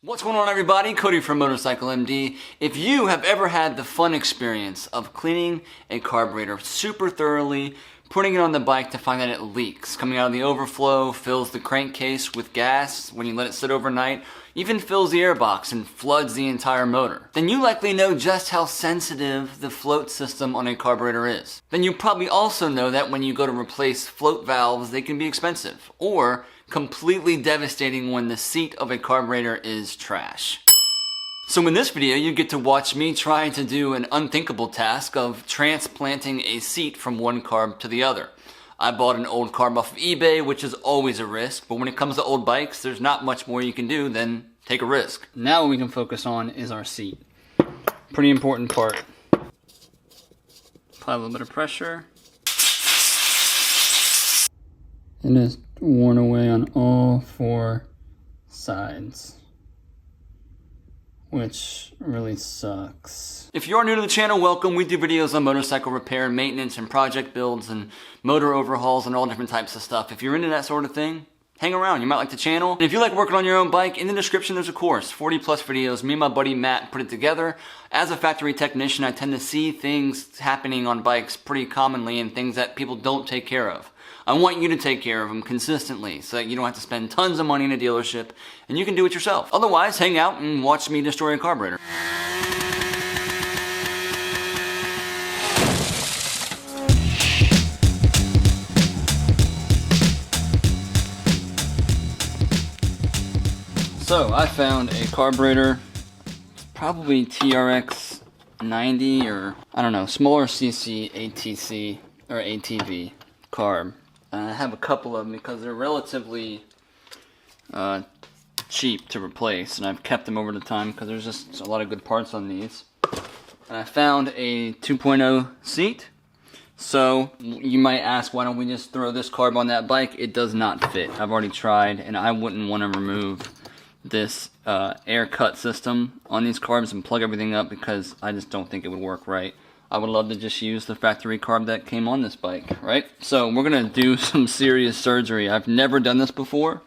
What's going on, everybody? Cody from MotorcycleMD. If you have ever had the fun experience of cleaning a carburetor super thoroughly, putting it on the bike to find that it leaks, coming out of the overflow, fills the crankcase with gas when you let it sit overnight, even fills the airbox and floods the entire motor, then you likely know just how sensitive the float system on a carburetor is. Then you probably also know that when you go to replace float valves, they can be expensive, or completely devastating when the seat of a carburetor is trash. So in this video, you get to watch me try to do an unthinkable task of transplanting a seat from one carb to the other. I bought an old carb off of eBay, which is always a risk, but when it comes to old bikes, there's not much more you can do than take a risk. Now what we can focus on is our seat. Pretty important part. Apply a little bit of pressure. It is worn away on all four sides, which really sucks. If you're new to the channel, welcome. We do videos on motorcycle repair, maintenance, and project builds, and motor overhauls, and all different types of stuff. If you're into that sort of thing, hang around, you might like the channel. And if you like working on your own bike, in the description there's a course, 40 plus videos. Me and my buddy Matt put it together. As a factory technician, I tend to see things happening on bikes pretty commonly and things that people don't take care of. I want you to take care of them consistently so that you don't have to spend tons of money in a dealership and you can do it yourself. Otherwise, hang out and watch me destroy a carburetor. So I found a carburetor, probably TRX 90 or I don't know, smaller CC ATC or ATV carb. I have a couple of them because they're relatively cheap to replace, and I've kept them over the time because there's just a lot of good parts on these. And I found a 2.0 seat. So you might ask, why don't we just throw this carb on that bike? It does not fit. I've already tried, and I wouldn't want to remove this air cut system on these carbs and plug everything up because I just don't think it would work right. I would love to just use the factory carb that came on this bike, right? So we're gonna do some serious surgery. I've never done this before,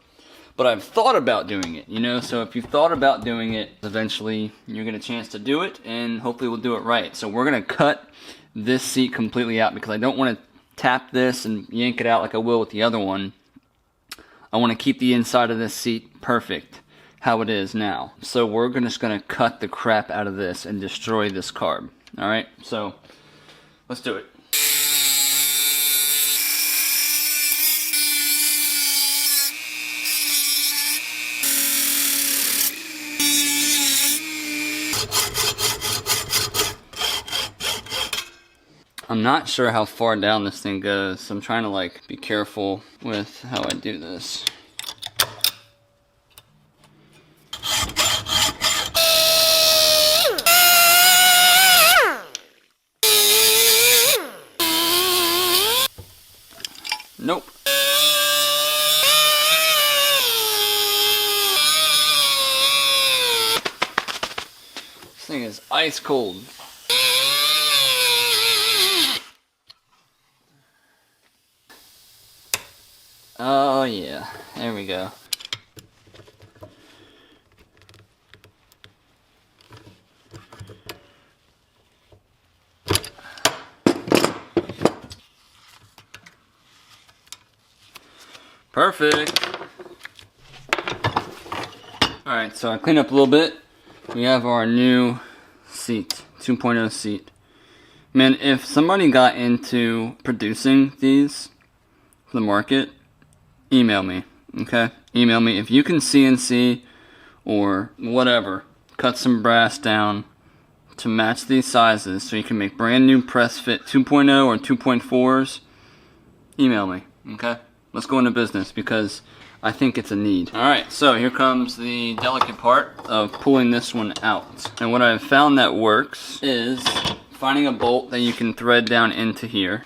but I've thought about doing it, you know? So if you've thought about doing it, eventually you're gonna get a chance to do it, and hopefully we'll do it right. So we're gonna cut this seat completely out because I don't wanna tap this and yank it out like I will with the other one. I wanna keep the inside of this seat perfect, how it is now. So we're just gonna cut the crap out of this and destroy this carb. All right, so let's do it. I'm not sure how far down this thing goes, so I'm trying to like be careful with how I do this. Nope. This thing is ice cold. Oh yeah, there we go. Perfect. Alright, so I cleaned up a little bit. We have our new seat, 2.0 seat. Man, if somebody got into producing these for the market, email me, okay? Email me. If you can CNC or whatever, cut some brass down to match these sizes so you can make brand new press fit 2.0 or 2.4s, email me, okay? Let's go into business because I think it's a need. Alright, so here comes the delicate part of pulling this one out. And what I've found that works is finding a bolt that you can thread down into here.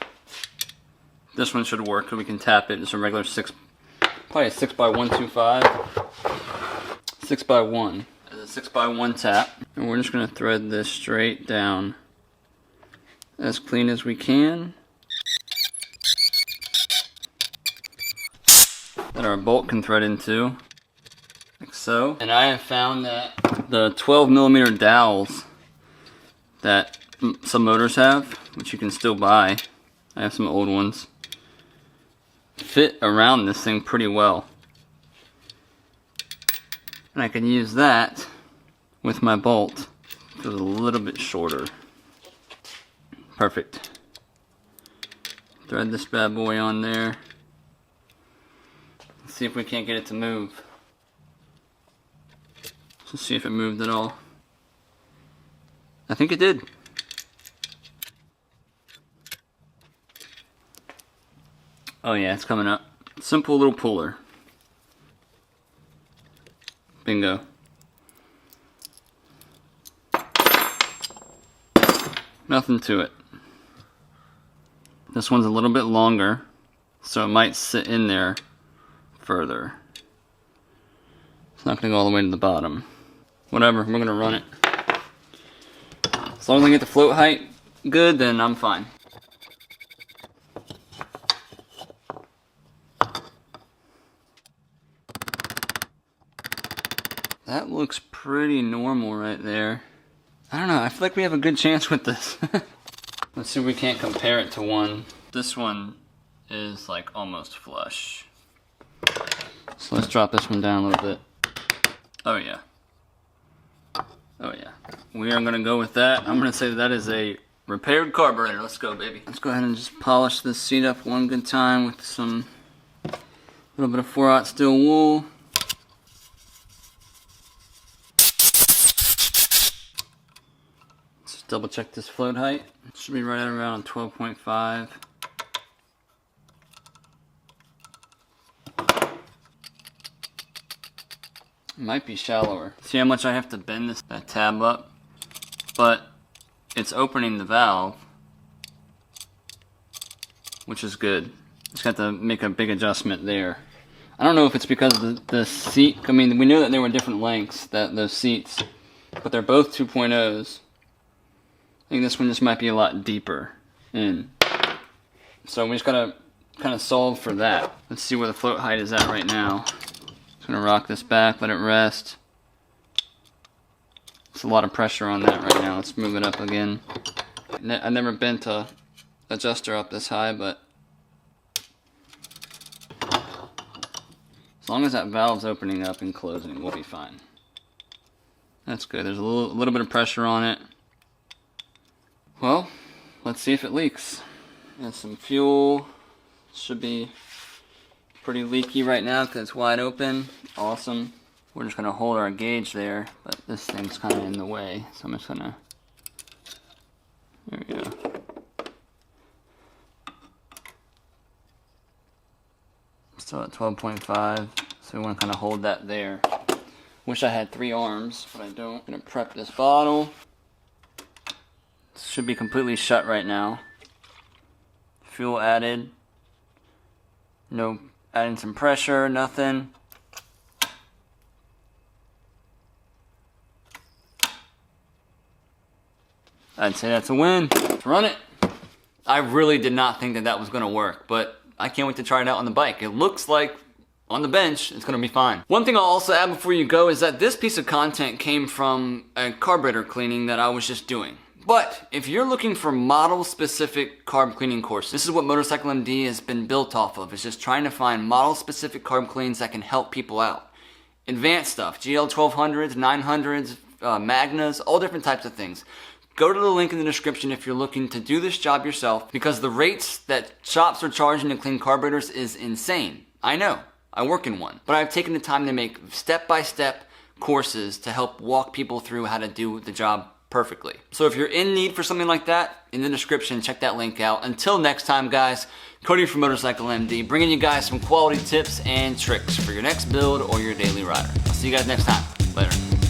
This one should work because we can tap it. It's a regular probably a 6x125. 6x1. It's a 6x1 tap. And we're just going to thread this straight down as clean as we can. that our bolt can thread into, like so. And I have found that the 12mm dowels that some motors have, which you can still buy, I have some old ones, fit around this thing pretty well. And I can use that with my bolt. It's a little bit shorter. Perfect. Thread this bad boy on there. Let's see if we can't get it to move. Let's see if it moved at all. I think it did. Oh yeah, it's coming up. Simple little puller. Bingo. Nothing to it. This one's a little bit longer, so it might sit in there further. It's not going to go all the way to the bottom. Whatever, we're going to run it. As long as I get the float height good, then I'm fine. That looks pretty normal right there. I don't know, I feel like we have a good chance with this. Let's see if we can't compare it to one. This one is like almost flush. So let's drop this one down a little bit. Oh yeah. Oh yeah. We are gonna go with that. I'm gonna say that is a repaired carburetor. Let's go, baby. Let's go ahead and just polish this seat up one good time with some little bit of 4/0 steel wool. Let's double check this float height. It should be right at around 12.5. Might be shallower. See how much I have to bend that tab up? But it's opening the valve, which is good. Just got to make a big adjustment there. I don't know if it's because of the seat. I mean, we know that there were different lengths, those seats, but they're both 2.0s. I think this one just might be a lot deeper in. So we just gotta kind of solve for that. Let's see where the float height is at right now. Gonna rock this back, let it rest. There's a lot of pressure on that right now. Let's move it up again. I've never bent a adjuster up this high, but as long as that valve's opening up and closing, we'll be fine. That's good. There's a little bit of pressure on it. Well, let's see if it leaks. And some fuel. Should be pretty leaky right now because it's wide open. Awesome. We're just gonna hold our gauge there, but this thing's kind of in the way, so I'm just gonna, there we go. Still at 12.5, so we want to kind of hold that there. Wish I had 3 arms, but I don't. I'm gonna prep this bottle. This should be completely shut right now. Fuel added. No. Adding some pressure, nothing. I'd say that's a win. Let's run it. I really did not think that was gonna work, but I can't wait to try it out on the bike. It looks like on the bench, it's gonna be fine. One thing I'll also add before you go is that this piece of content came from a carburetor cleaning that I was just doing. But if you're looking for model-specific carb cleaning courses, this is what MotorcycleMD has been built off of. It's just trying to find model-specific carb cleans that can help people out. Advanced stuff, GL 1200s, 900s, Magnas, all different types of things. Go to the link in the description if you're looking to do this job yourself, because the rates that shops are charging to clean carburetors is insane. I know, I work in one. But I've taken the time to make step-by-step courses to help walk people through how to do the job perfectly. So if you're in need for something like that, in the description, check that link out. Until next time, guys, Cody from MotorcycleMD, bringing you guys some quality tips and tricks for your next build or your daily rider. I'll see you guys next time. Later.